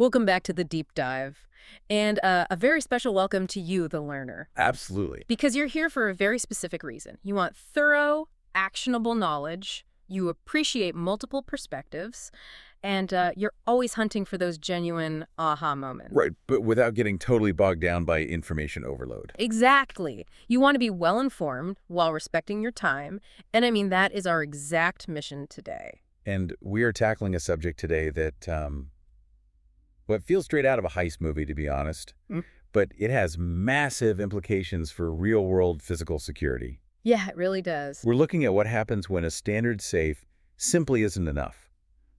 Welcome back to the deep dive. And a very special welcome to you, the learner, Absolutely. because you're here for a very specific reason. You want thorough, actionable knowledge, you appreciate multiple perspectives, and you're always hunting for those genuine aha moments. Right, but without getting totally bogged down by information overload. Exactly. You want to be well informed while respecting your time, and I mean, that is our exact mission today. And we are tackling a subject today that, well, it feels straight out of a heist movie, to be honest, but it has massive implications for real-world physical security. Yeah, it really does. We're looking at what happens when a standard safe simply isn't enough.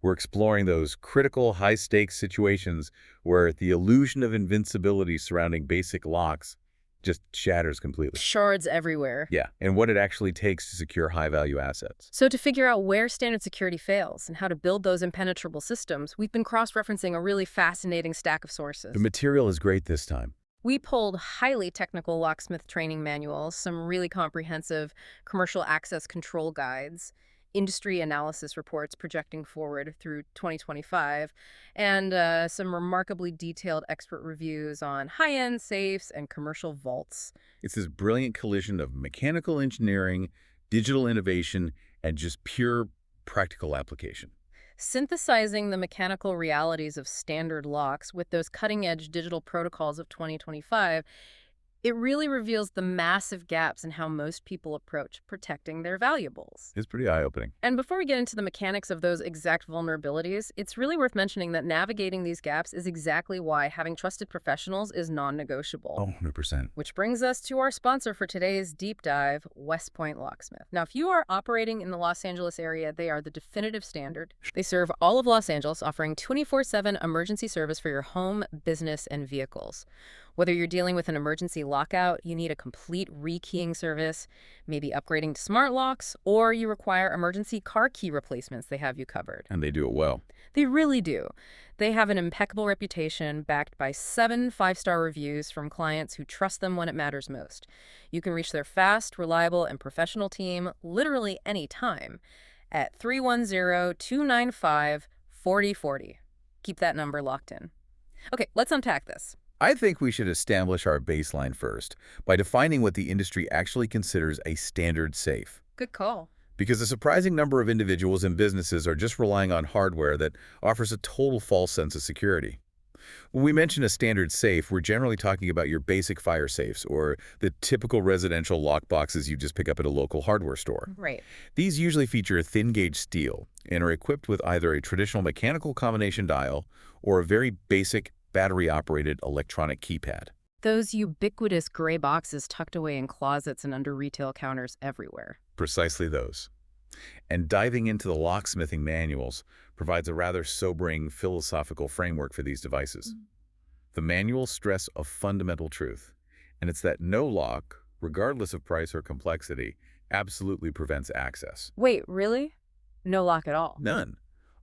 We're exploring those critical, high-stakes situations where the illusion of invincibility surrounding basic locks just shatters completely. Shards everywhere. Yeah, and what it actually takes to secure high-value assets. So to figure out where standard security fails and how to build those impenetrable systems, we've been cross-referencing a really fascinating stack of sources. The material is great this time. We pulled highly technical locksmith training manuals, some really comprehensive commercial access control guides, industry analysis reports projecting forward through 2025, and some remarkably detailed expert reviews on high-end safes and commercial vaults. It's this brilliant collision of mechanical engineering, digital innovation, and just pure practical application. Synthesizing the mechanical realities of standard locks with those cutting-edge digital protocols of 2025, it really reveals the massive gaps in how most people approach protecting their valuables. It's pretty eye-opening. And before we get into the mechanics of those exact vulnerabilities, it's really worth mentioning that navigating these gaps is exactly why having trusted professionals is non-negotiable. Oh, 100%. Which brings us to our sponsor for today's deep dive, West Point Locksmith. Now, if you are operating in the Los Angeles area, they are the definitive standard. They serve all of Los Angeles, offering 24/7 emergency service for your home, business, and vehicles. Whether you're dealing with an emergency lockout, you need a complete rekeying service, maybe upgrading to smart locks, or you require emergency car key replacements, they have you covered. And they do it well. They really do. They have an impeccable reputation backed by 7 5-star reviews from clients who trust them when it matters most. You can reach their fast, reliable, and professional team literally any time at 310-295-4040. Keep that number locked in. Okay, let's unpack this. I think we should establish our baseline first by defining what the industry actually considers a standard safe. Good call. Because a surprising number of individuals and businesses are just relying on hardware that offers a total false sense of security. When we mention a standard safe, we're generally talking about your basic fire safes or the typical residential lock boxes you just pick up at a local hardware store. Right. These usually feature a thin-gauge steel and are equipped with either a traditional mechanical combination dial or a very basic battery-operated electronic keypad. Those ubiquitous gray boxes tucked away in closets and under retail counters everywhere. Precisely those. And diving into the locksmithing manuals provides a rather sobering philosophical framework for these devices. The manuals stress a fundamental truth, and it's that no lock, regardless of price or complexity, absolutely prevents access. Wait, really? No lock at all? None.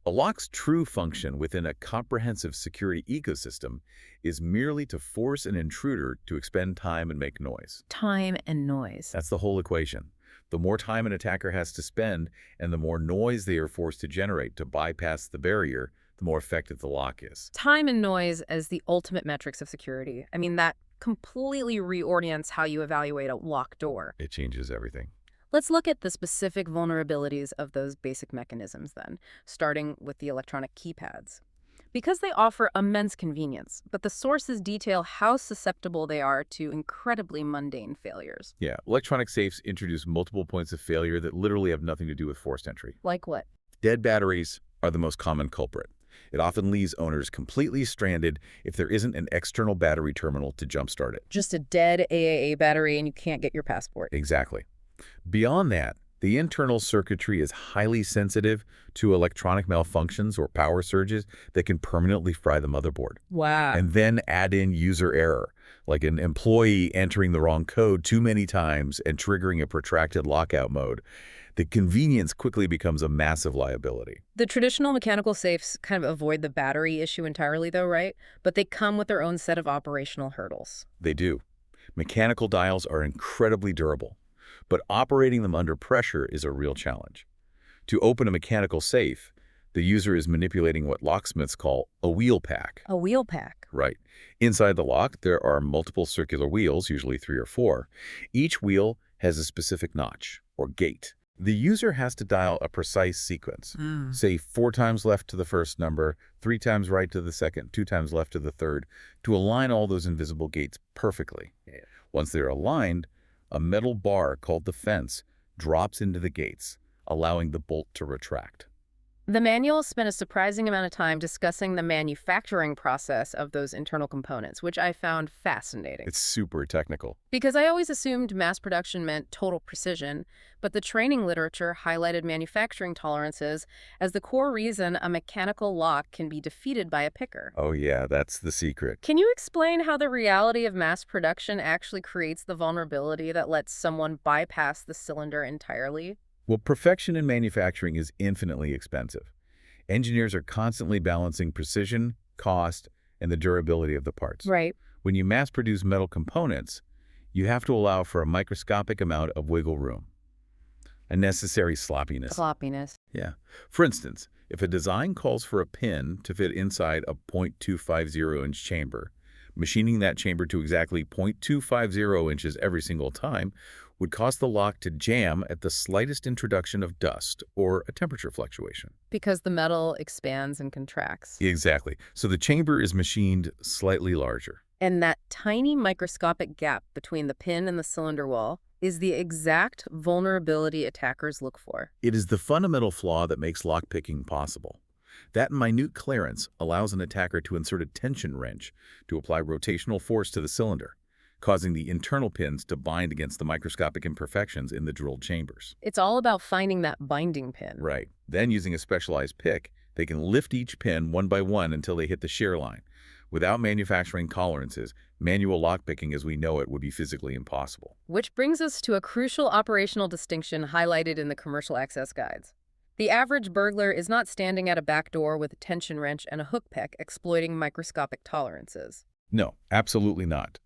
A lock's true function within a comprehensive security ecosystem is merely to force an intruder to expend time and make noise. Time and noise. That's the whole equation. The more time an attacker has to spend and the more noise they are forced to generate to bypass the barrier, the more effective the lock is. Time and noise as the ultimate metrics of security. I mean, that completely reorients how you evaluate a locked door. It changes everything. Let's look at the specific vulnerabilities of those basic mechanisms then, starting with the electronic keypads. Because they offer immense convenience, but the sources detail how susceptible they are to incredibly mundane failures. Yeah, electronic safes introduce multiple points of failure that literally have nothing to do with forced entry. Like what? Dead batteries are the most common culprit. It often leaves owners completely stranded if there isn't an external battery terminal to jumpstart it. Just a dead AAA battery and you can't get your passport. Exactly. Beyond that, the internal circuitry is highly sensitive to electronic malfunctions or power surges that can permanently fry the motherboard. Wow. And then add in user error, like an employee entering the wrong code too many times and triggering a protracted lockout mode. The convenience quickly becomes a massive liability. The traditional mechanical safes kind of avoid the battery issue entirely though, right? But they come with their own set of operational hurdles. They do. Mechanical dials are incredibly durable, but operating them under pressure is a real challenge. To open a mechanical safe, The user is manipulating what locksmiths call a wheel pack. A wheel pack. Right. Inside the lock, there are multiple circular wheels, usually 3 or 4. Each wheel has a specific notch, or gate. The user has to dial a precise sequence. Say 4 times left to the first number, 3 times right to the second, 2 times left to the third, to align all those invisible gates perfectly. Once they're aligned, a metal bar called the fence drops into the gates, allowing the bolt to retract. The manual spent a surprising amount of time discussing the manufacturing process of those internal components, which I found fascinating. It's super technical. Because I always assumed mass production meant total precision, but the training literature highlighted manufacturing tolerances as the core reason a mechanical lock can be defeated by a picker. Oh yeah, that's the secret. Can you explain how the reality of mass production actually creates the vulnerability that lets someone bypass the cylinder entirely? Well, perfection in manufacturing is infinitely expensive. Engineers are constantly balancing precision, cost, and the durability of the parts. Right. When you mass-produce metal components, you have to allow for a microscopic amount of wiggle room, a necessary sloppiness. Sloppiness. Yeah. For instance, if a design calls for a pin to fit inside a 0.250-inch chamber, machining that chamber to exactly 0.250 inches every single time would cause the lock to jam at the slightest introduction of dust or a temperature fluctuation. Because the metal expands and contracts. Exactly. So the chamber is machined slightly larger. And that tiny microscopic gap between the pin and the cylinder wall is the exact vulnerability attackers look for. It is the fundamental flaw that makes lockpicking possible. That minute clearance allows an attacker to insert a tension wrench to apply rotational force to the cylinder, causing the internal pins to bind against the microscopic imperfections in the drilled chambers. It's all about finding that binding pin. Right. Then, using a specialized pick, they can lift each pin one by one until they hit the shear line. Without manufacturing tolerances, manual lockpicking as we know it would be physically impossible. Which brings us to a crucial operational distinction highlighted in the commercial access guides. The average burglar is not standing at a back door with a tension wrench and a hook pick exploiting microscopic tolerances. No, absolutely not.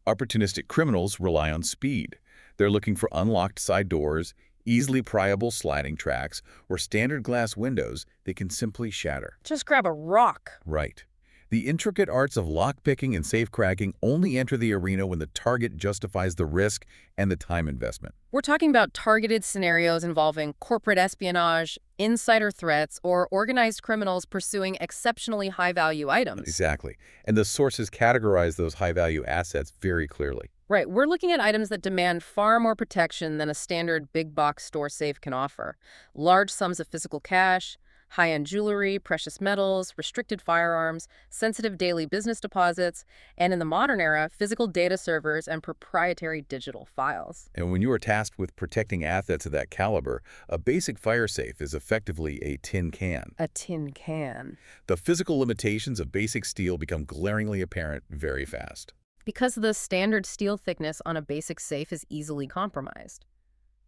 Opportunistic criminals rely on speed. They're looking for unlocked side doors, easily pryable sliding tracks, or standard glass windows they can simply shatter. Just grab a rock. Right. The intricate arts of lockpicking and safe-cracking only enter the arena when the target justifies the risk and the time investment. We're talking about targeted scenarios involving corporate espionage, insider threats, or organized criminals pursuing exceptionally high-value items. Exactly. And the sources categorize those high-value assets very clearly. Right, we're looking at items that demand far more protection than a standard big-box store safe can offer. Large sums of physical cash, high-end jewelry, precious metals, restricted firearms, sensitive daily business deposits, and in the modern era, physical data servers and proprietary digital files. And when you are tasked with protecting assets of that caliber, a basic fire safe is effectively a tin can. A tin can. The physical limitations of basic steel become glaringly apparent very fast. Because the standard steel thickness on a basic safe is easily compromised.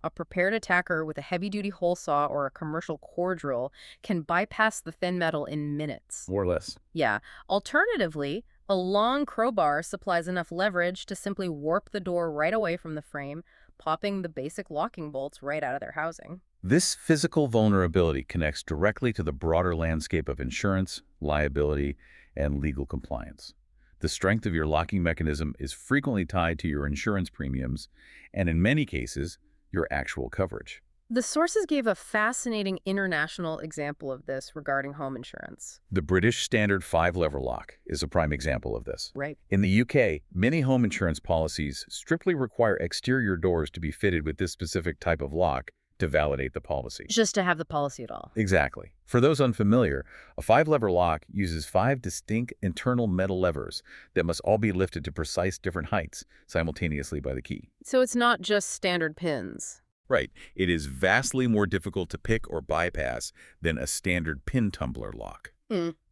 A prepared attacker with a heavy-duty hole saw or a commercial core drill can bypass the thin metal in minutes. More or less. Yeah. Alternatively, a long crowbar supplies enough leverage to simply warp the door right away from the frame, popping the basic locking bolts right out of their housing. This physical vulnerability connects directly to the broader landscape of insurance, liability, and legal compliance. The strength of your locking mechanism is frequently tied to your insurance premiums, and in many cases, your actual coverage. The sources gave a fascinating international example of this regarding home insurance. The British standard 5-lever lock is a prime example of this. Right. In the UK, many home insurance policies strictly require exterior doors to be fitted with this specific type of lock to validate the policy. Just to have the policy at all. Exactly. For those unfamiliar, a 5-lever lock uses 5 distinct internal metal levers that must all be lifted to precise different heights simultaneously by the key. So it's not just standard pins. Right. It is vastly more difficult to pick or bypass than a standard pin tumbler lock.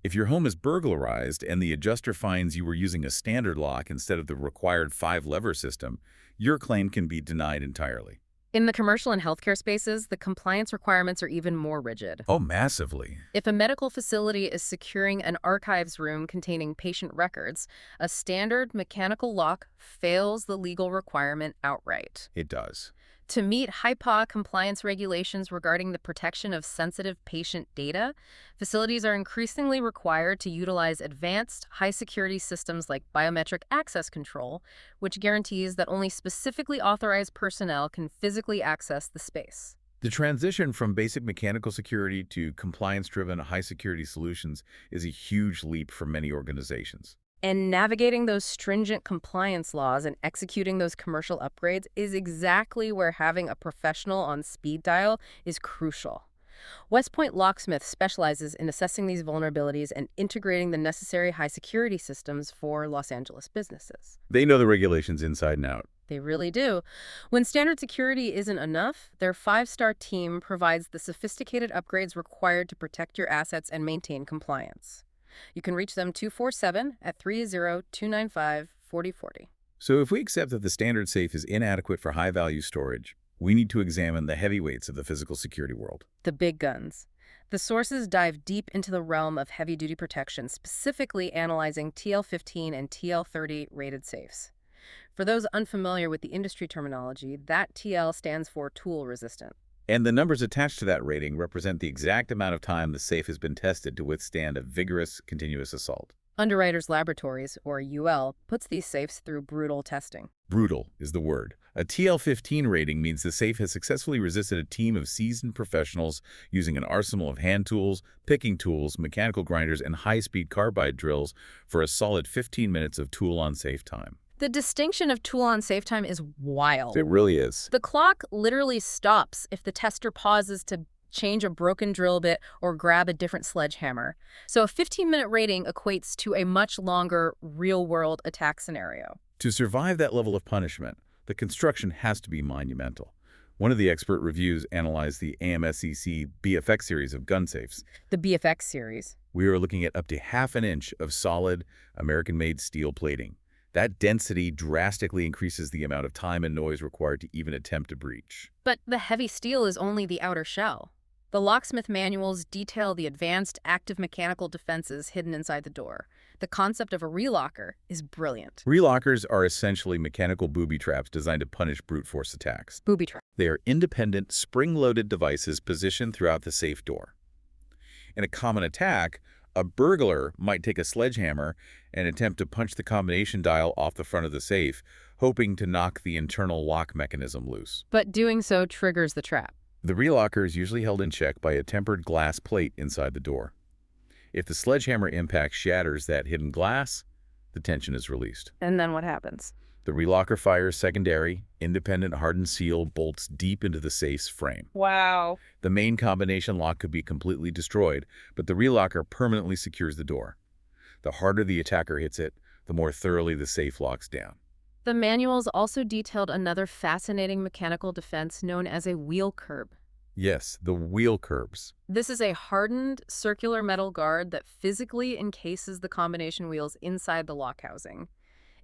If your home is burglarized and the adjuster finds you were using a standard lock instead of the required 5-lever system, your claim can be denied entirely. In the commercial and healthcare spaces, the compliance requirements are even more rigid. Oh, massively. If a medical facility is securing an archives room containing patient records, a standard mechanical lock fails the legal requirement outright. It does. To meet HIPAA compliance regulations regarding the protection of sensitive patient data, facilities are increasingly required to utilize advanced, high-security systems like biometric access control, which guarantees that only specifically authorized personnel can physically access the space. The transition from basic mechanical security to compliance-driven high-security solutions is a huge leap for many organizations. And navigating those stringent compliance laws and executing those commercial upgrades is exactly where having a professional on speed dial is crucial. West Point Locksmith specializes in assessing these vulnerabilities and integrating the necessary high security systems for Los Angeles businesses. They know the regulations inside and out. They really do. When standard security isn't enough, their 5-star team provides the sophisticated upgrades required to protect your assets and maintain compliance. You can reach them 247 at 30295-4040. So if we accept that the standard safe is inadequate for high-value storage, we need to examine the heavyweights of the physical security world. The big guns. The sources dive deep into the realm of heavy-duty protection, specifically analyzing TL15 and TL30 rated safes. For those unfamiliar with the industry terminology, that TL stands for tool resistant. And the numbers attached to that rating represent the exact amount of time the safe has been tested to withstand a vigorous, continuous assault. Underwriters Laboratories, or UL, puts these safes through brutal testing. Brutal is the word. A TL15 rating means the safe has successfully resisted a team of seasoned professionals using an arsenal of hand tools, picking tools, mechanical grinders, and high-speed carbide drills for a solid 15 minutes of tool-on-safe time. The distinction of tool-on-safe time is wild. It really is. The clock literally stops if the tester pauses to change a broken drill bit or grab a different sledgehammer. So a 15-minute rating equates to a much longer real-world attack scenario. To survive that level of punishment, the construction has to be monumental. One of the expert reviews analyzed the AMSCC BFX series of gun safes. The BFX series. We are looking at up to half an inch of solid, American-made steel plating. That density drastically increases the amount of time and noise required to even attempt a breach. But the heavy steel is only the outer shell. The locksmith manuals detail the advanced active mechanical defenses hidden inside the door. The concept of a relocker is brilliant. Relockers are essentially mechanical booby traps designed to punish brute force attacks. Booby trap. They are independent, spring-loaded devices positioned throughout the safe door. In a common attack, a burglar might take a sledgehammer and attempt to punch the combination dial off the front of the safe, hoping to knock the internal lock mechanism loose. But doing so triggers the trap. The relocker is usually held in check by a tempered glass plate inside the door. If the sledgehammer impact shatters that hidden glass, the tension is released. And then what happens? The relocker fires secondary, independent hardened seal bolts deep into the safe's frame. Wow. The main combination lock could be completely destroyed, but the relocker permanently secures the door. The harder the attacker hits it, the more thoroughly the safe locks down. The manuals also detailed another fascinating mechanical defense known as a wheel curb. Yes, the wheel curbs. This is a hardened, circular metal guard that physically encases the combination wheels inside the lock housing.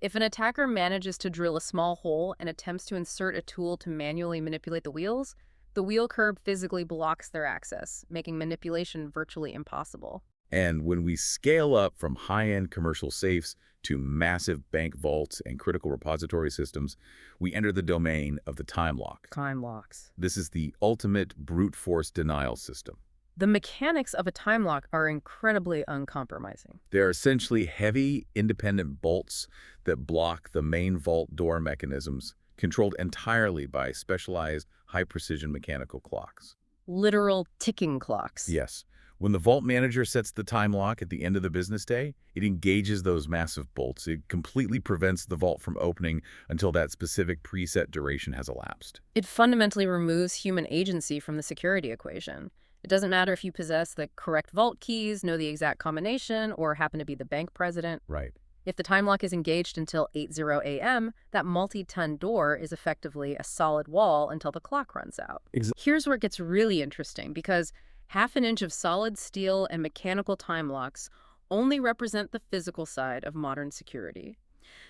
If an attacker manages to drill a small hole and attempts to insert a tool to manually manipulate the wheels, the wheel curb physically blocks their access, making manipulation virtually impossible. And when we scale up from high-end commercial safes to massive bank vaults and critical repository systems, we enter the domain of the time lock. Time locks. This is the ultimate brute force denial system. The mechanics of a time lock are incredibly uncompromising. They're essentially heavy, independent bolts that block the main vault door mechanisms, controlled entirely by specialized, high-precision mechanical clocks. Literal ticking clocks. Yes. When the vault manager sets the time lock at the end of the business day, it engages those massive bolts. It completely prevents the vault from opening until that specific preset duration has elapsed. It fundamentally removes human agency from the security equation. It doesn't matter if you possess the correct vault keys, know the exact combination, or happen to be the bank president. Right. If the time lock is engaged until 8:00 a.m., that multi-ton door is effectively a solid wall until the clock runs out. Here's where it gets really interesting, because half an inch of solid steel and mechanical time locks only represent the physical side of modern security.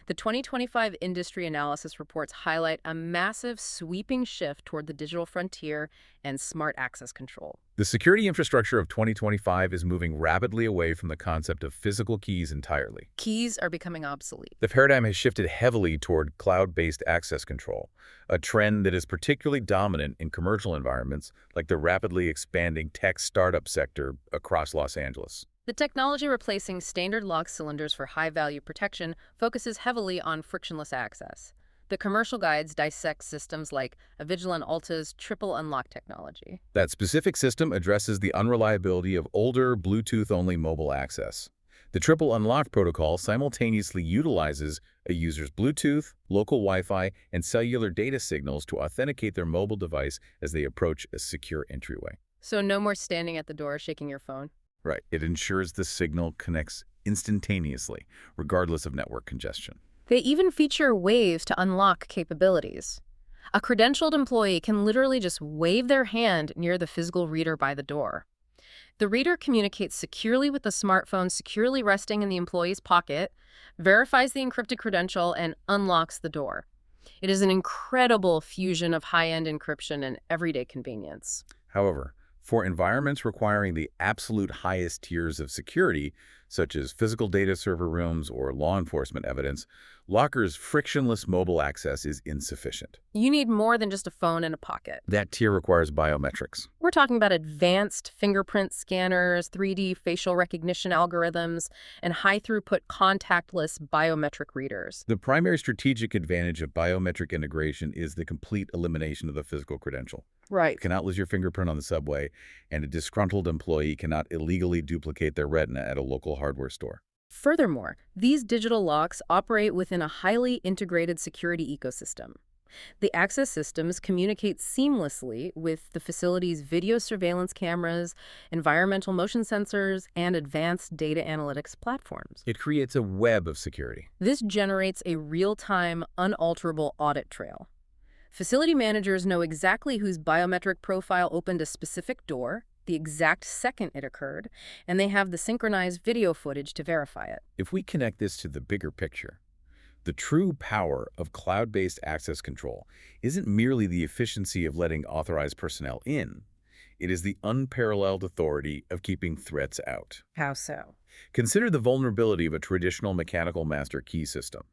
The 2025 industry analysis reports highlight a massive sweeping shift toward the digital frontier and smart access control. The security infrastructure of 2025 is moving rapidly away from the concept of physical keys entirely. Keys are becoming obsolete. The paradigm has shifted heavily toward cloud-based access control, a trend that is particularly dominant in commercial environments like the rapidly expanding tech startup sector across Los Angeles. The technology replacing standard lock cylinders for high-value protection focuses heavily on frictionless access. The commercial guides dissect systems like Avigilon Alta's triple unlock technology. That specific system addresses the unreliability of older Bluetooth-only mobile access. The triple unlock protocol simultaneously utilizes a user's Bluetooth, local Wi-Fi, and cellular data signals to authenticate their mobile device as they approach a secure entryway. So no more standing at the door shaking your phone. Right. It ensures the signal connects instantaneously, regardless of network congestion. They even feature waves to unlock capabilities. A credentialed employee can literally just wave their hand near the physical reader by the door. The reader communicates securely with the smartphone securely resting in the employee's pocket, verifies the encrypted credential, and unlocks the door. It is an incredible fusion of high-end encryption and everyday convenience. However, for environments requiring the absolute highest tiers of security, such as physical data server rooms or law enforcement evidence, Locker's frictionless mobile access is insufficient. You need more than just a phone in a pocket. That tier requires biometrics. We're talking about advanced fingerprint scanners, 3D facial recognition algorithms, and high-throughput contactless biometric readers. The primary strategic advantage of biometric integration is the complete elimination of the physical credential. Right. You cannot lose your fingerprint on the subway, and a disgruntled employee cannot illegally duplicate their retina at a local hardware store. Furthermore, these digital locks operate within a highly integrated security ecosystem. The access systems communicate seamlessly with the facility's video surveillance cameras, environmental motion sensors, and advanced data analytics platforms. It creates a web of security. This generates a real-time, unalterable audit trail. Facility managers know exactly whose biometric profile opened a specific door, the exact second it occurred, and they have the synchronized video footage to verify it. If we connect this to the bigger picture, the true power of cloud-based access control isn't merely the efficiency of letting authorized personnel in. It is the unparalleled authority of keeping threats out. How so? Consider the vulnerability of a traditional mechanical master key system.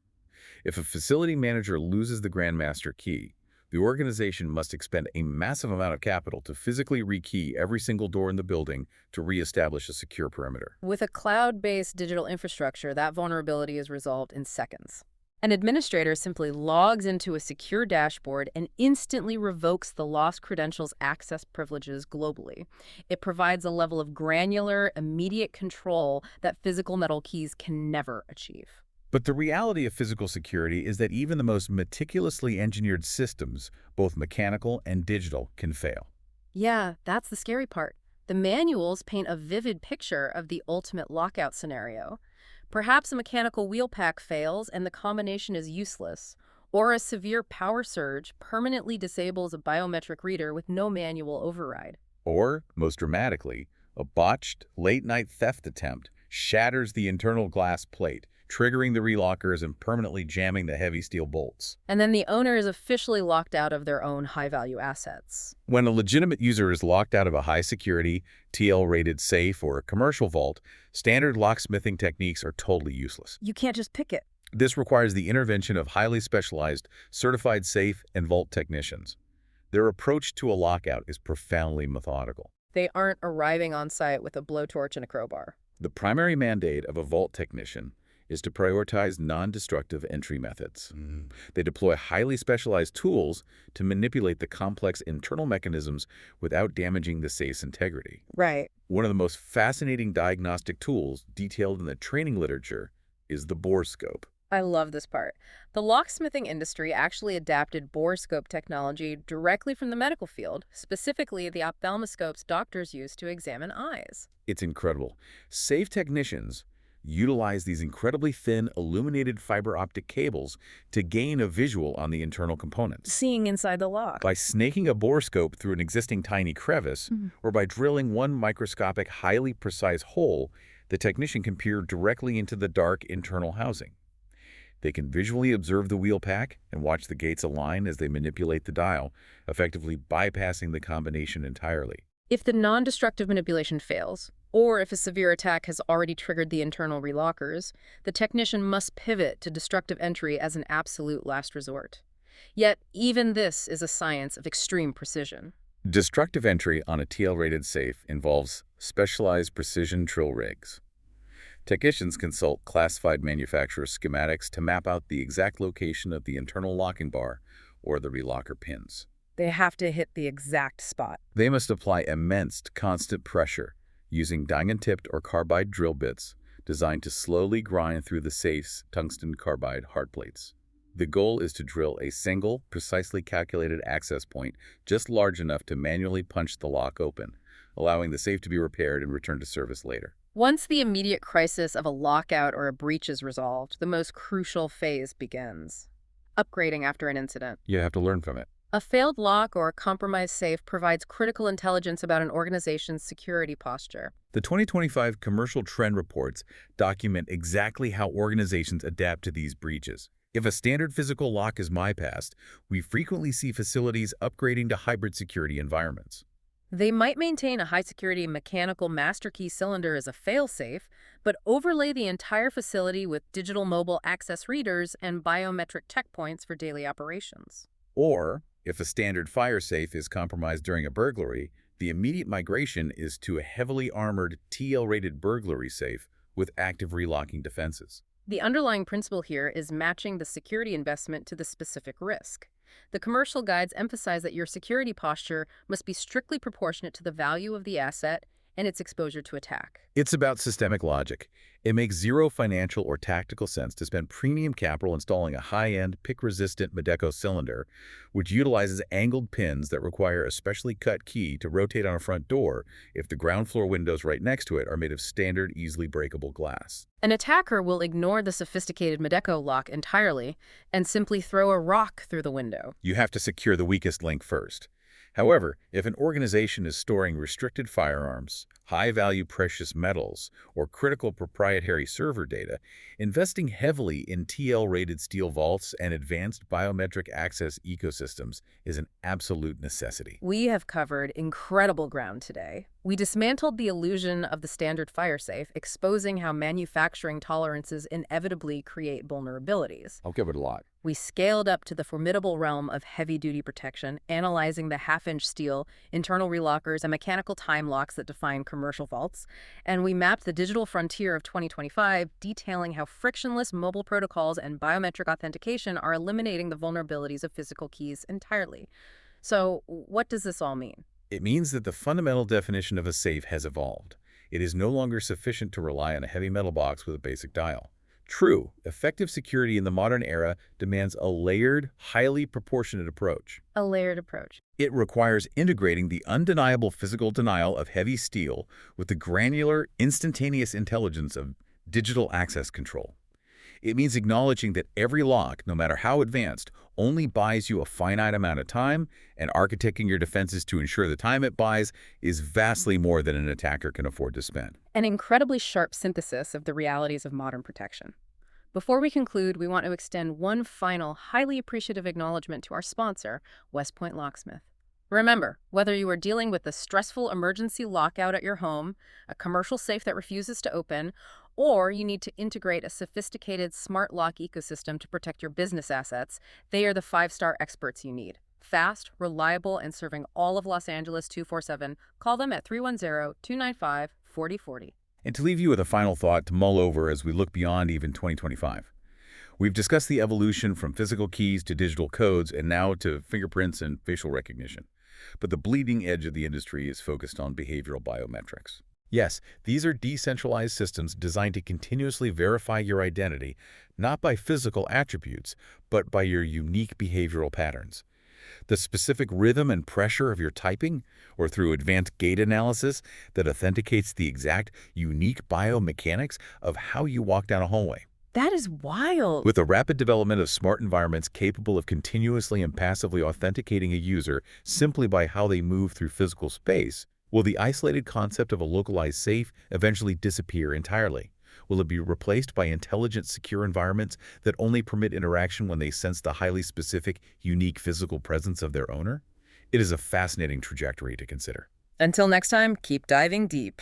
If a facility manager loses the grandmaster key, the organization must expend a massive amount of capital to physically rekey every single door in the building to reestablish a secure perimeter. With a cloud-based digital infrastructure, that vulnerability is resolved in seconds. An administrator simply logs into a secure dashboard and instantly revokes the lost credentials' access privileges globally. It provides a level of granular, immediate control that physical metal keys can never achieve. But the reality of physical security is that even the most meticulously engineered systems, both mechanical and digital, can fail. Yeah, that's the scary part. The manuals paint a vivid picture of the ultimate lockout scenario. Perhaps a mechanical wheel pack fails and the combination is useless, or a severe power surge permanently disables a biometric reader with no manual override. Or, most dramatically, a botched late-night theft attempt shatters the internal glass plate, triggering the relockers and permanently jamming the heavy steel bolts. And then the owner is officially locked out of their own high-value assets. When a legitimate user is locked out of a high-security, TL-rated safe or a commercial vault, standard locksmithing techniques are totally useless. You can't just pick it. This requires the intervention of highly specialized, certified safe and vault technicians. Their approach to a lockout is profoundly methodical. They aren't arriving on site with a blowtorch and a crowbar. The primary mandate of a vault technician is to prioritize non-destructive entry methods. They deploy highly specialized tools to manipulate the complex internal mechanisms without damaging the safe's integrity. Right. One of the most fascinating diagnostic tools detailed in the training literature is the borescope. I love this part. The locksmithing industry actually adapted borescope technology directly from the medical field, specifically the ophthalmoscopes doctors use to examine eyes. It's incredible. Safe technicians utilize these incredibly thin, illuminated fiber optic cables to gain a visual on the internal components. Seeing inside the lock. By snaking a borescope through an existing tiny crevice, or by drilling one microscopic, highly precise hole, the technician can peer directly into the dark internal housing. They can visually observe the wheel pack and watch the gates align as they manipulate the dial, effectively bypassing the combination entirely. If the non-destructive manipulation fails, or if a severe attack has already triggered the internal relockers, the technician must pivot to destructive entry as an absolute last resort. Yet, even this is a science of extreme precision. Destructive entry on a TL-rated safe involves specialized precision drill rigs. Technicians consult classified manufacturer schematics to map out the exact location of the internal locking bar or the relocker pins. They have to hit the exact spot. They must apply immense constant pressure using diamond-tipped or carbide drill bits designed to slowly grind through the safe's tungsten carbide hard plates. The goal is to drill a single, precisely calculated access point just large enough to manually punch the lock open, allowing the safe to be repaired and returned to service later. Once the immediate crisis of a lockout or a breach is resolved, the most crucial phase begins: upgrading after an incident. You have to learn from it. A failed lock or a compromised safe provides critical intelligence about an organization's security posture. The 2025 Commercial Trend Reports document exactly how organizations adapt to these breaches. If a standard physical lock is bypassed, we frequently see facilities upgrading to hybrid security environments. They might maintain a high-security mechanical master key cylinder as a fail-safe, but overlay the entire facility with digital mobile access readers and biometric checkpoints for daily operations. Or, if a standard fire safe is compromised during a burglary, the immediate migration is to a heavily armored TL-rated burglary safe with active relocking defenses. The underlying principle here is matching the security investment to the specific risk. The commercial guides emphasize that your security posture must be strictly proportionate to the value of the asset and its exposure to attack. It's about systemic logic. It makes zero financial or tactical sense to spend premium capital installing a high-end, pick-resistant Medeco cylinder, which utilizes angled pins that require a specially cut key to rotate on a front door if the ground floor windows right next to it are made of standard, easily breakable glass. An attacker will ignore the sophisticated Medeco lock entirely and simply throw a rock through the window. You have to secure the weakest link first. However, if an organization is storing restricted firearms, high-value precious metals, or critical proprietary server data, investing heavily in TL-rated steel vaults and advanced biometric access ecosystems is an absolute necessity. We have covered incredible ground today. We dismantled the illusion of the standard fire safe, exposing how manufacturing tolerances inevitably create vulnerabilities. I'll give it a lot. We scaled up to the formidable realm of heavy-duty protection, analyzing the half-inch steel, internal relockers, and mechanical time locks that define commercial vaults. And we mapped the digital frontier of 2025, detailing how frictionless mobile protocols and biometric authentication are eliminating the vulnerabilities of physical keys entirely. So, what does this all mean? It means that the fundamental definition of a safe has evolved. It is no longer sufficient to rely on a heavy metal box with a basic dial. True, effective security in the modern era demands a layered, highly proportionate approach. A layered approach. It requires integrating the undeniable physical denial of heavy steel with the granular, instantaneous intelligence of digital access control. It means acknowledging that every lock, no matter how advanced, only buys you a finite amount of time, and architecting your defenses to ensure the time it buys is vastly more than an attacker can afford to spend. An incredibly sharp synthesis of the realities of modern protection. Before we conclude, we want to extend one final, highly appreciative acknowledgement to our sponsor, West Point Locksmith. Remember, whether you are dealing with a stressful emergency lockout at your home, a commercial safe that refuses to open, or you need to integrate a sophisticated smart lock ecosystem to protect your business assets, they are the 5-star experts you need. Fast, reliable, and serving all of Los Angeles 24/7. Call them at 310-295-4040. And to leave you with a final thought to mull over as we look beyond even 2025. We've discussed the evolution from physical keys to digital codes and now to fingerprints and facial recognition. But the bleeding edge of the industry is focused on behavioral biometrics. Yes, these are decentralized systems designed to continuously verify your identity, not by physical attributes, but by your unique behavioral patterns. The specific rhythm and pressure of your typing, or through advanced gait analysis that authenticates the exact, unique biomechanics of how you walk down a hallway. That is wild. With the rapid development of smart environments capable of continuously and passively authenticating a user simply by how they move through physical space, will the isolated concept of a localized safe eventually disappear entirely? Will it be replaced by intelligent, secure environments that only permit interaction when they sense the highly specific, unique physical presence of their owner? It is a fascinating trajectory to consider. Until next time, keep diving deep.